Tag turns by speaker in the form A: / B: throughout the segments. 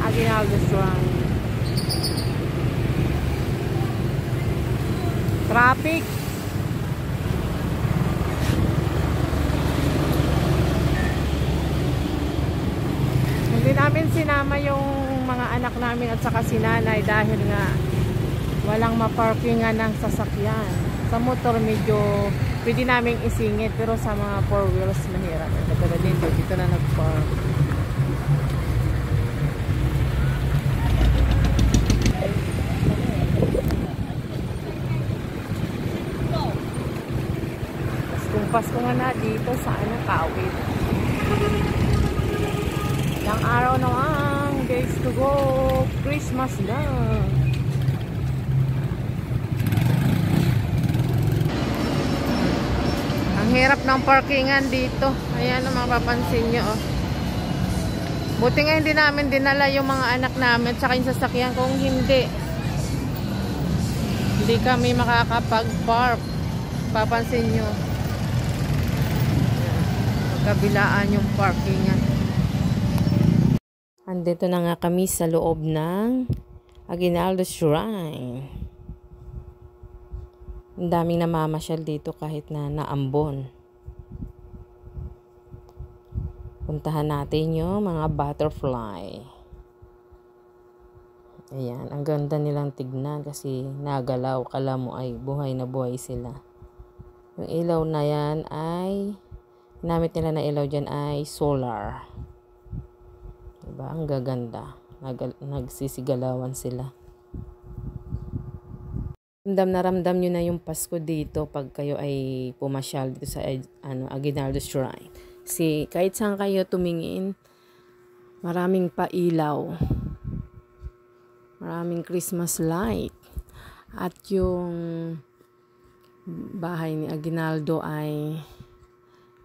A: Aguinaldo Shrine. Traffic. Hindi namin sinama yung mga anak namin at saka si nanay dahil nga walang maparkingan ng sasakyan. Sa motor medyo pwede namin isingit, pero sa mga 4 wheels mahirap. Pero dito na nag-park. Pasko nga na dito sa Kawit. Ilang araw na ang days to go. Christmas na. Ang hirap ng parkingan dito. Ayan ang mapapansin nyo. Oh. Buti nga hindi namin dinala yung mga anak namin tsaka yung sasakyan. Kung hindi kami makakapag-park. Papansin nyo. Kabilaan yung parkingan. Andito na nga kami sa loob ng Aguinaldo Shrine. Ang daming namamasyal dito kahit na naambon. Puntahan natin yung mga butterfly. Ayan, ang ganda nilang tignan kasi nagalaw. Kala mo ay buhay na buhay sila. Yung ilaw na yan ay ginamit nila na ilaw dyan ay solar. Diba? Ang gaganda. Nagsisigalawan sila. Ramdam na ramdam nyo na yung Pasko dito pag kayo ay pumasyal dito sa Aguinaldo Shrine. Kasi kahit saan kayo tumingin, maraming pailaw. Maraming Christmas light. At yung bahay ni Aguinaldo ay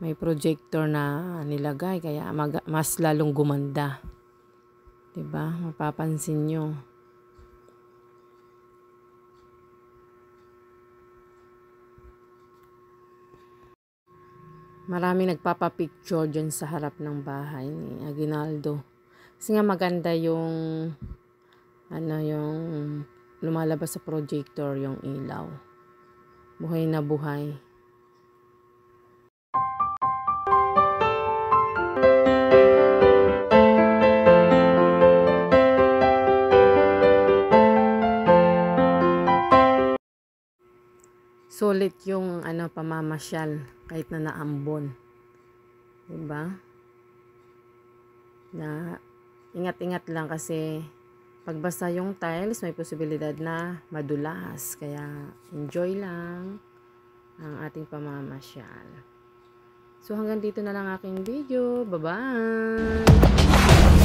A: may projector na nilagay kaya mas lalong gumanda. 'Di ba? Mapapansin nyo. Maraming nagpapapicture dyan sa harap ng bahay ni Aguinaldo. Kasi nga maganda yung yung lumalabas sa projector yung ilaw. Buhay na buhay. Sulit yung pamamasyal kahit na naambon. Diba? Na ingat-ingat lang kasi pagbasa yung tiles may posibilidad na madulas. Kaya enjoy lang ang ating pamamasyal. So hanggang dito na lang aking video. Bye-bye!